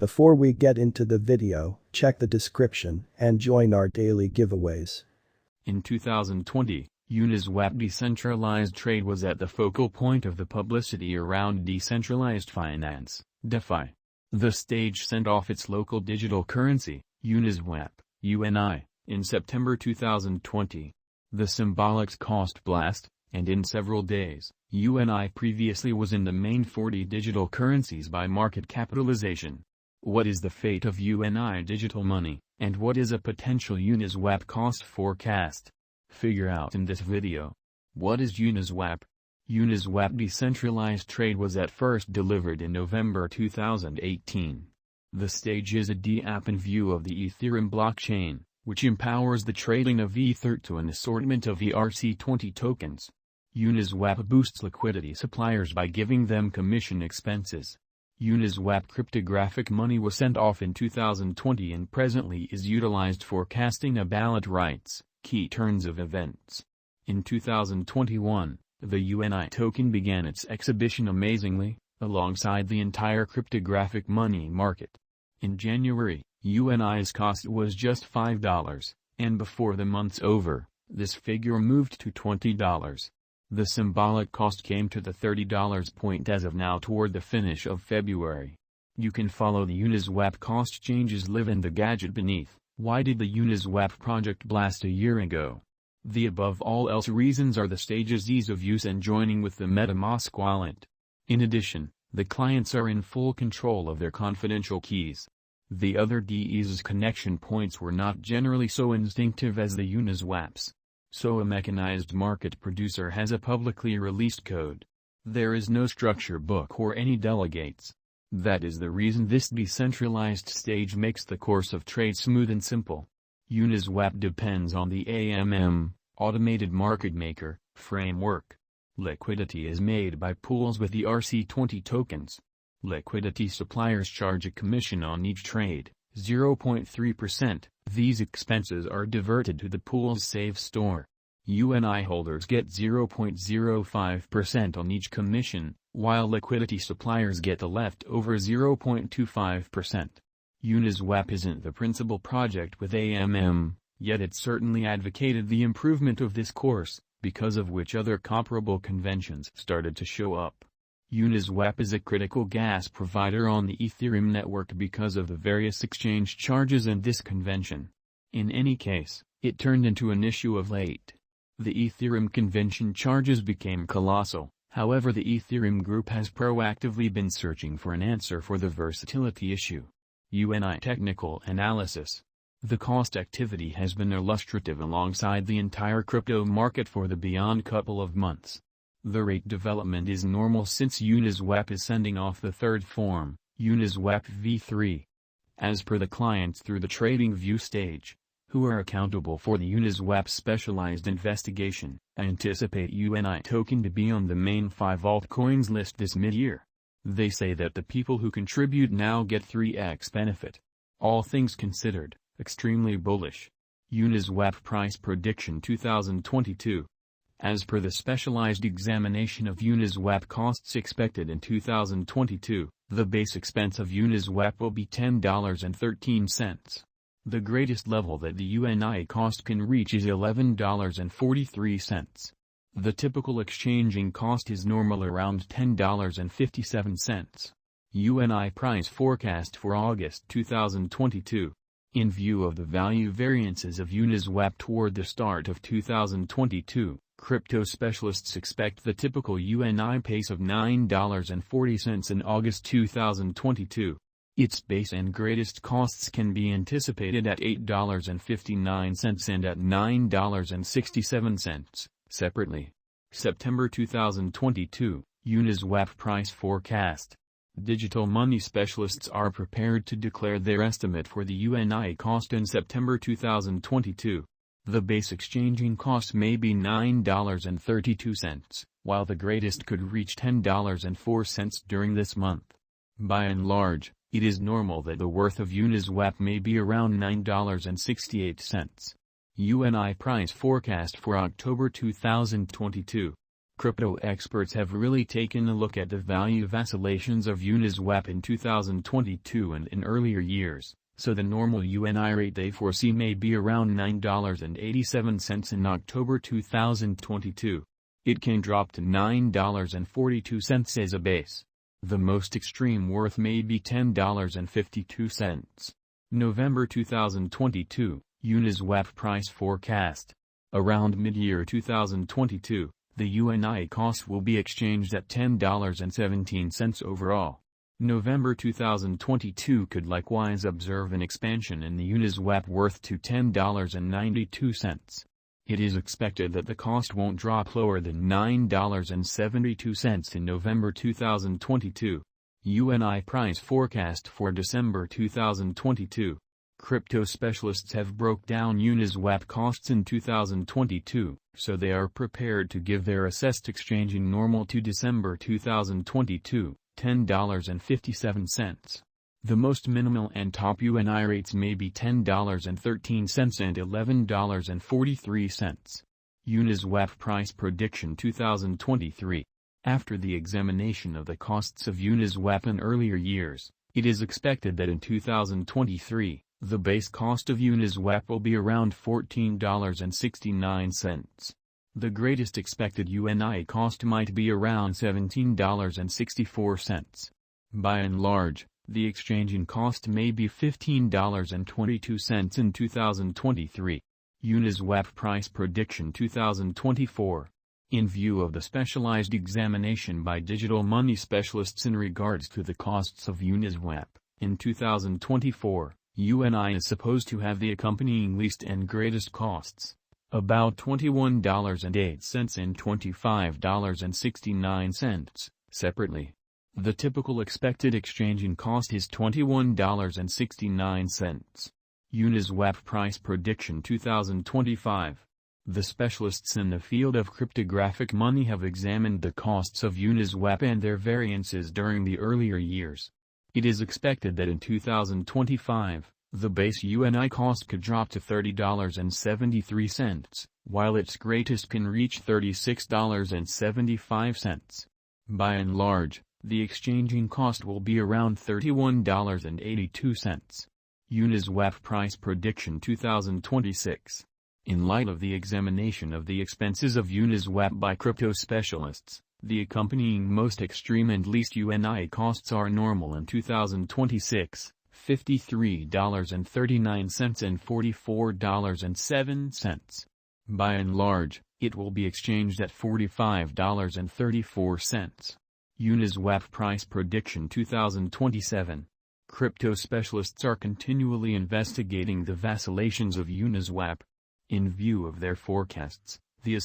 Before we get into the video, check the description and join our daily giveaways. In 2020, Uniswap decentralized trade was at the focal point of the publicity around decentralized finance, DeFi. The stage sent off its local digital currency, Uniswap, UNI, in September 2020. The symbolic cost blast, and in several days, UNI previously was in the main 40 digital currencies by market capitalization. What is the fate of UNI digital money, and what is a potential Uniswap cost forecast? Figure out in this video. What is Uniswap? Uniswap decentralized trade was at first delivered in November 2018. The stage is a DApp in view of the Ethereum blockchain, which empowers the trading of Ether to an assortment of ERC20 tokens. Uniswap boosts liquidity suppliers by giving them commission expenses. Uniswap cryptographic money was sent off in 2020 and presently is utilized for casting a ballot rights, key turns of events. In 2021, the UNI token began its exhibition amazingly, alongside the entire cryptographic money market. In January, UNI's cost was just $5, and before the month's over, this figure moved to $20. The symbolic cost came to the $30 point as of now toward the finish of February. You can follow the Uniswap cost changes live in the gadget beneath. Why did the Uniswap project blast a year ago? The above all else reasons are the stage's ease of use and joining with the MetaMask wallet. In addition, the clients are in full control of their confidential keys. The other DE's connection points were not generally so instinctive as the Uniswap's. So a mechanized market producer has a publicly released code. There is no structure book or any delegates. That is the reason this decentralized stage makes the course of trade smooth and simple. Uniswap depends on the AMM, automated market maker, framework. Liquidity is made by pools with the ERC20 tokens. Liquidity suppliers charge a commission on each trade, 0.3%. These expenses are diverted to the pool's safe store. UNI holders get 0.05% on each commission, while liquidity suppliers get the leftover 0.25%. Uniswap isn't the principal project with AMM, yet it certainly advocated the improvement of this course, because of which other comparable conventions started to show up. Uniswap is a critical gas provider on the Ethereum network because of the various exchange charges and this convention. In any case, it turned into an issue of late. The Ethereum convention charges became colossal, however the Ethereum group has proactively been searching for an answer for the versatility issue. UNI technical analysis. The cost activity has been illustrative alongside the entire crypto market for the beyond couple of months. The rate development is normal since Uniswap is sending off the third form, Uniswap v3. As per the clients through the trading view stage, who are accountable for the Uniswap specialized investigation, anticipate UNI token to be on the main 5 altcoins list this mid-year. They say that the people who contribute now get 3x benefit. All things considered, extremely bullish. Uniswap price prediction 2022. As per the specialized examination of Uniswap costs expected in 2022, the base expense of Uniswap will be $10.13. The greatest level that the UNI cost can reach is $11.43. The typical exchanging cost is normal around $10.57. UNI price forecast for August 2022. In view of the value variances of Uniswap toward the start of 2022, crypto specialists expect the typical UNI pace of $9.40 in August 2022. Its base and greatest costs can be anticipated at $8.59 and at $9.67, separately. September 2022, Uniswap price forecast. Digital money specialists are prepared to declare their estimate for the UNI cost in September 2022. The base exchanging cost may be $9.32, while the greatest could reach $10.04 during this month. By and large, it is normal that the worth of Uniswap may be around $9.68. UNI price forecast for October 2022. Crypto experts have really taken a look at the value vacillations of Uniswap in 2022 and in earlier years, so the normal UNI rate they foresee may be around $9.87 in October 2022. It can drop to $9.42 as a base. The most extreme worth may be $10.52. November 2022, Uniswap price forecast. Around mid-year 2022, the UNI cost will be exchanged at $10.17 overall. November 2022 could likewise observe an expansion in the Uniswap worth to $10.92. It is expected that the cost won't drop lower than $9.72 in November 2022. UNI price forecast for December 2022. Crypto specialists have broke down Uniswap costs in 2022, so they are prepared to give their assessed exchanging normal to December 2022, $10.57. The most minimal and top UNI rates may be $10.13 and $11.43. Uniswap price prediction 2023. After the examination of the costs of Uniswap in earlier years, it is expected that in 2023, the base cost of Uniswap will be around $14.69. The greatest expected UNI cost might be around $17.64. By and large, the exchanging cost may be $15.22 in 2023. Uniswap price prediction 2024. In view of the specialized examination by digital money specialists in regards to the costs of Uniswap, in 2024, UNI is supposed to have the accompanying least and greatest costs, about $21.08 and $25.69, separately. The typical expected exchanging cost is $21.69. Uniswap price prediction 2025. The specialists in the field of cryptographic money have examined the costs of Uniswap and their variances during the earlier years. It is expected that in 2025, the base UNI cost could drop to $30.73, while its greatest can reach $36.75. By and large, the exchanging cost will be around $31.82. Uniswap price prediction 2026. In light of the examination of the expenses of Uniswap by crypto specialists, the accompanying most extreme and least UNI costs are normal in 2026, $53.39 and $44.07. By and large, it will be exchanged at $45.34. Uniswap price prediction 2027. Crypto specialists are continually investigating the vacillations of Uniswap. In view of their forecasts, the